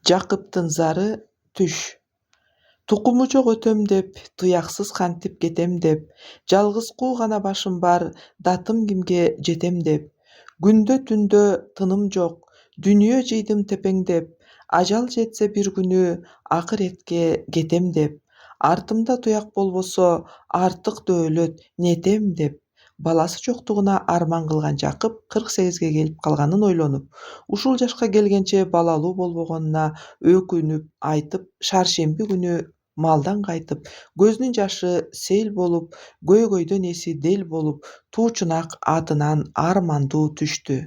Жакыптын зары түш. Тукуму жок өтөм деп, туяксыз кантип кетем деп, жалгызкуу гана башым бар, датым кимге жетем деп. Күндө түндө тыным жок, дүнүйө жыйдым тепеңдеп, ажал жетсе бир күнү акыретке кетем деп. Артымда туяк болбосо, артык дөөлөт нетем деп. Баласы жоктугуна арман кылган Жакып 48ге келип калганын ойлонуп, ушул жашка келгенче балалуу болбогонуна өкүнүп айтып, шаршемби күнү малдан кайтып, көзүнүн жашы сел болуп, көйгөйдөн эси дел болуп, туучунак атынан армандуу түштү.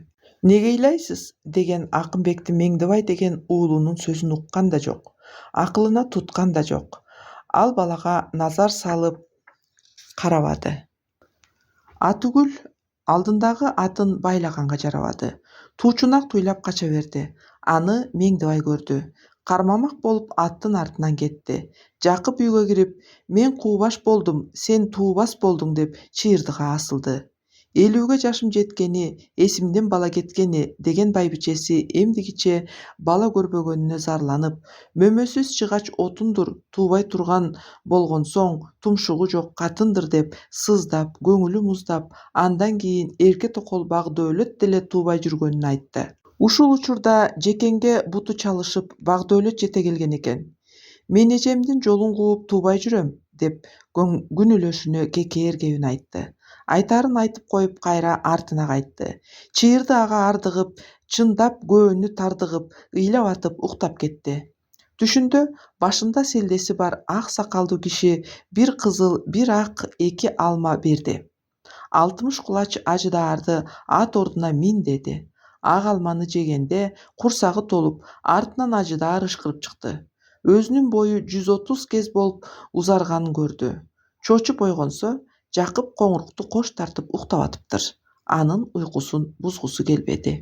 «Неге ыйлайсыз?» деген Акынбектин Меңдебай деген уулунун сөзүн уккан да жок, акылына туткан да жок. Ал балага назар салып карабады. Атүгүл алдындагы атын байлаганга жарабады. Туучунак туйлап кача берди. Аны Меңдебай көрдү. Кармамак болуп аттын артынан кетти. Жакып үйгө кирип, «Мен куубаш болдум, сен туубас болдуң» деп чыйырдыга асылды. «Элүүгө жашым жеткени, эсимден бала кеткени» деген байбичеси эмдигиче бала көрбөгөнүнө зарланып, «Мөмөсүз чыгач отундур, туубай турган болгон соң, тумшугу жок катындыр» деп сыздап, көңүлү муздап, андан кийин эрке токол бак дөөлөт деле туубай жүргөнүн айтты. Ушул учурда жекеңге буту чалышып, бак дөөлөт жете келген экен. «Мен эжемдин жолун кууп туубай жүрөм» деп күнүлөшүнө кекээр кебин айтты. Айтаарын айтып коюп кайра артына кайтты. Чыйырды ага ардыгып, чындап көөнү тардыгып, ыйлап атып уктап кетти. Түшүндө башында селдеси бар ак сакалдуу киши бир кызыл, бир ак эки алма берди. 60 кулач ажыдаарды ат ордуна мин деди. Ак алманы жегенде курсагы толуп, артынан ажыдаар ышкырып чыкты. Өзүнүн бою 130 кез болуп узарганын көрдү. Чочуп ойгонсо, Жакып коңурукту кош тартып уктап атыптыр. Анын уйкусун бузгусу келбеди.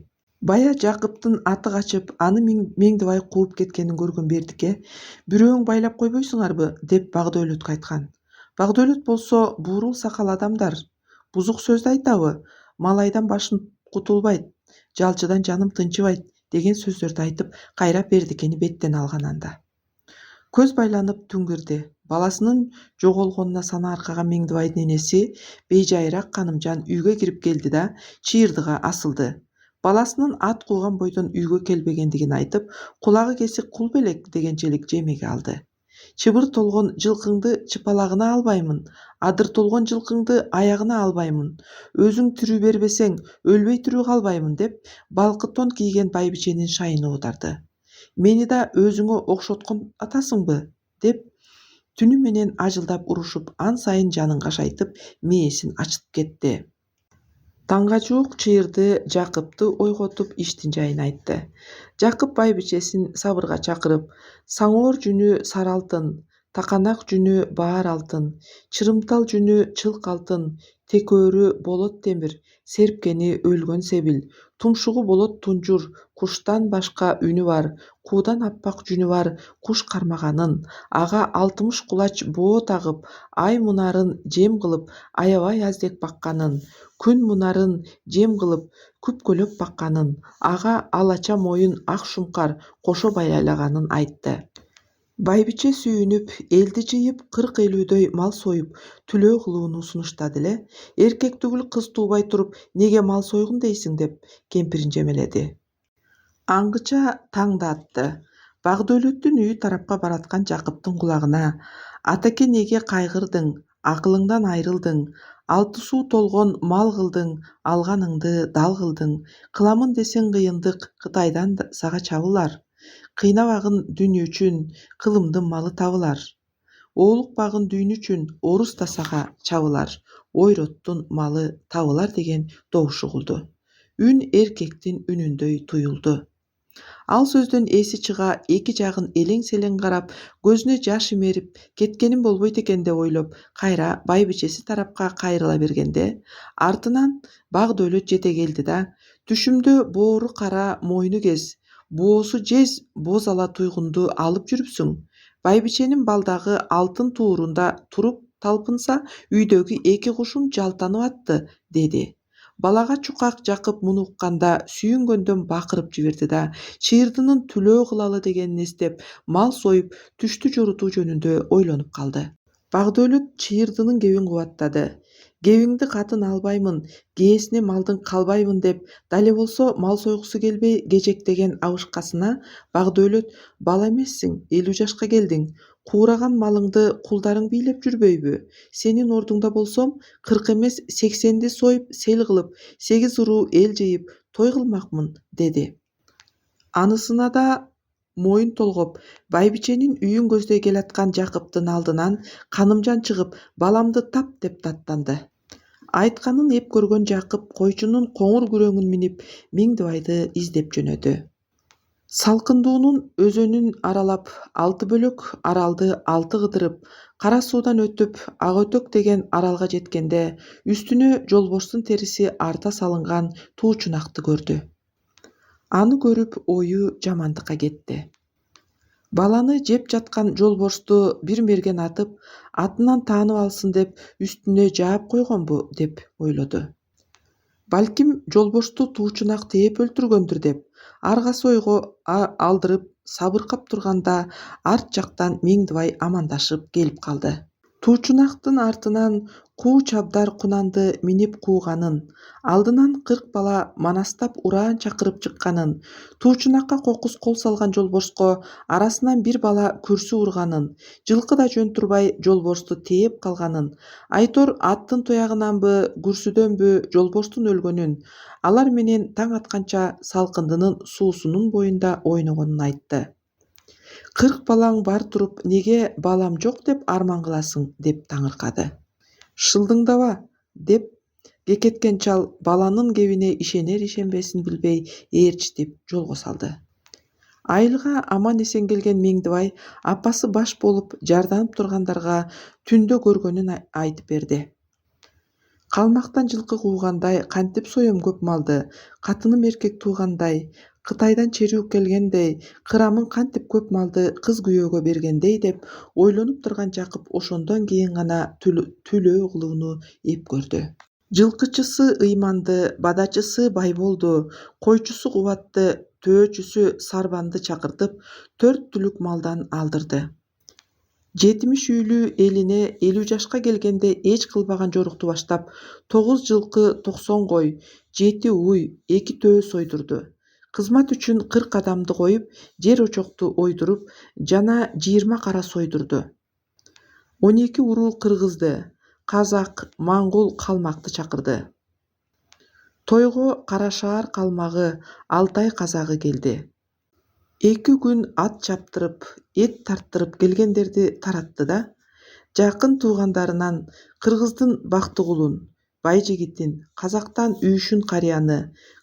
Бая Жакыптын аты качып, аны Меңдебай кууп кеткенин көргөн Бердике «Бирөөң байлап койбойсуңарбы?» деп Багдөөлөткө айткан. Багдөөлөт болсо буурул сакал адамдар. Бузук сөздү айтабы? Малайдан башым кутулбайт, жалчыдан жаным тынчыбайт деген сөздөрдү айтып, кайра Бердикени беттен алган анда. Көз байланып түн кирди. Баласынын жоголгонуна сана аркаган Меңдебайдын энеси Бейжайыраак Канымжан үйгө кирип келди да чыйырдыга асылды. Баласынын ат кууган бойдон үйгө келбегендигин айтып, кулагы кесик кул белек дегенчелик жемеге алды. «Чыбыр толгон жылкыңды чыпалагына албаймын, адыр толгон жылкыңды аягына албаймын, өзүң тирүү бербесең, өлбөй тирүү калбаймын» деп балкы тон кийген байбиченин шайын оотарды. «Мени да өзүңө окшоткон атасыңбы?» деп түнү менен ажылдап урушуп, ан сайын жанын кашайтып, мээсин ачытып кетти. Таңга жуук чыйырды Жакыпты ойготуп иштин жайын айтты. Жакып байбичесин сабырга чакырып, «Саңоор жүнү сары алтын, таканак жүнү баар алтын, чырымтал жүнү чылк алтын, текөөрү болот темир, серпкени өлгөн себил, тумшугу болот тунжур, куштан башка үнү бар, куудан аппак жүнү бар куш кармаганын, ага 60 кулач боо тагып, ай мунарын жем кылып, аябай аздек бакканын, күн мунарын жем кылып, күпкөлөп бакканын, ага алача моюн ак шуңкар кошо байлаганын айтты. Байбиче сүйүнүп, элди жыйып, 40-50дөй мал союп, түлөө кылууну сунуштады эле, эркек түгүл кыз туубай туруп, неге мал сойгун дейсиң деп кемпирин жемеледи. Аңгыча таң да атты. Багдөөлөттүн үйү тарапка бараткан Жакыптын кулагына «Атаке неге кайгырдың, акылыңдан айрылдың, алты суу толгон мал кылдың, алганыңды дал кылдың, кыламын десең кыйындык, Кытайдан сага чабылар, кыйнабагын дүнү үчүн, кылымдын малы табылар, оолукпагын дүйнү үчүн, орус да сага чабылар, ойроттун малы табылар» деген добуш угулду. Үн эркектин үнүндөй туюлду. Ал сөздөн эси чыга эки жагын элең-селең карап, көзүнө жаш имерип, кеткеним болбойт экен деп ойлоп, кайра байбичеси тарапка кайрыла бергенде, артынан Багдөөлөт жете келди да «Түшүмдө боору кара мойну кез, боосу жез боз ала туйгунду алып жүрүпсүң. Байбиченин балдагы алтын туурунда туруп талпынса, үйдөгү эки кушум жалтанып атты» деди. Балага чукак Жакып муну укканда сүйүнгөндөн бакырып жиберди да чыйырдынын түлөө кылалы дегенин эстеп мал союп түштү жорутуу жөнүндө ойлонуп калды. Багдөлөт чыйырдынын кебин кубаттады. Кебиңди катын албаймын, кээсине малдын калбаймын деп дале болсо мал сойгусу келбей кежектеген абышкасына Багдөлөт: бала эмессиң, 50 жашка келдиң, куураган малыңды кулдарың бийлеп жүрбөйбү? Сенин ордуңда болсом 40 эмес 80ди союп сел кылып, 8 уруу эл жыйып той кылмакмын, деди. Анысына да моюн толгоп, байбиченин үйүн көздөй келаткан Жакыптын алдынан канымжан чыгып, баламды тап деп даттанды. Айтканын эп көргөн Жакып койчунун коңур күрөңүн минип Миңдибайды издеп жөнөдү. Салкындуунун өзөнүн аралап, 6 бөлөк аралды 6 кыдырып, Кара суудан өтүп, Ак өтөк деген аралга жеткенде үстүнө жолборстун териси арта салынган туучунакты көрдү. Аны көрүп ою жамандыкка кетти. Баланы жеп жаткан жолборсту бир мерген атып, атынан таанып алсын деп үстүнө жаап койгонбу деп ойлоду. Балким жолборсту туучунак тээп өлтүргөндүр деп аргасы ойго алдырып сабыркап турганда арт жактан Миңдибай амандашып келип калды. Туучунактын артынан куу чабдар кунанды минип кууганын, алдынан 40 бала манастап ураан чакырып чыкканын, туучунакка кокус кол салган жолборско арасынан бир бала күрсү урганын, жылкы да жөн турбай жолборсту тээп калганын, Айтор аттын туягынанбы, күрсүдөнбү жолборстун өлгөнүн, алар менен таң атканча Салкындынын суусунун боюнда ойногонун айтты. 40 балаң бар туруп, неге балам жок деп арман кыласың, деп таңыркады. Шылдыңдаба, деп кекеткен чал баланын кебине ишенер-ишенбесин билбей ээрчитип жолго салды. Айылга аман эсен келген Миңдибай апасы баш болуп жарданып тургандарга түндө көргөнүн айтып берди. Калмактан жылкы куугандай, кантип соем көп малды, катыным эркек туугандай, Кытайдан черүү келгендей, кырамын кантип көп малды кыз күйөөгө бергендей деп ойлонуп турган Жакып ошондон кийин гана түлөө кылууну эп көрдү. Жылкычысы ыйманды, бадачысы Байболду, койчусу Кубатты, төөчүсү Сарбанды чакыртып 4 түлүк малдан алдырды. 70 үйлүү элине 50 жашка келгенде эч кылбаган жорукту баштап 9 жылкы 90 кой, 7 уй, 2 төө сойдурду. Кызмат үчүн 40 адамды коюп, жер очокту ойдуруп, жана 20 кара сойдурду. 12 уруу кыргызды, казак, моңгол калмакты чакырды. Тойго Карашаар калмагы, Алтай казагы келди. 2 күн ат чаптырып, эт тарттырып келгендерди таратты да, жакын туугандарынан кыргыздын Бактыгулун, Байжигитин, казактан Үйшүн карыяны,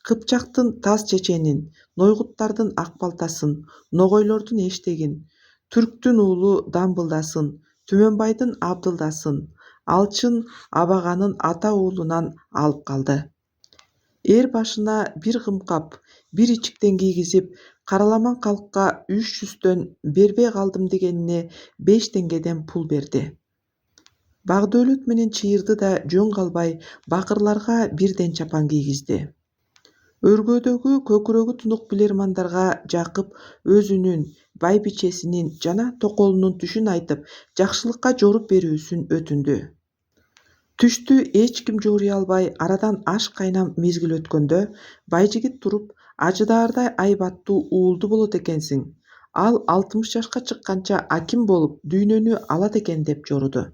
Кыпчактын Таз чеченин, Нойгуттардын Акбалтасын, Ногойлордун Эштегин, Түрктүн уулу Дамбылдасын, Түмөнбайдын Абдылдасын, Алчын Абаганын ата уулунан алып калды. Эр башына бир кымкап, бир ичиктен кийгизип, караламан калкка 300төн бербей калдым дегенине 5 теңгеден пул берди. Багдөлөт менен чыйырды да жөн калбай бакырларга бирден чапан кийгизди. Өргөдөгү көкүрөгү тунук билермандарга Жакып өзүнүн, байбичесинин жана токолунун түшүн айтып, жакшылыкка жоруп берүүсүн өтүндү. Түштү эч ким жорый албай арадан аш кайнам мезгил өткөндө Байжигит туруп, ажыдаардай айбаттуу уулду болот экенсиң. Ал 60 жашка чыкканча аким болуп, дүйнөнү алат экен деп жоруду.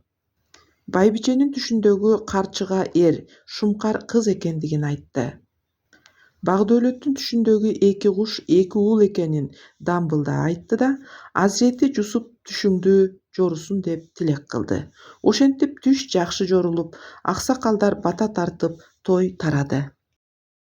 Байбиченин түшүндөгү карчыга эр, шумкар кыз экендигин айтты. Багдөлөттүн түшүндөгү 2 куш 2 уул экенин Дамбылда айтты да, Азирети Жусуп түшүңдү жорусун деп тилек кылды. Ошентип түш жакшы жорулуп, аксакалдар бата тартып, той тарады.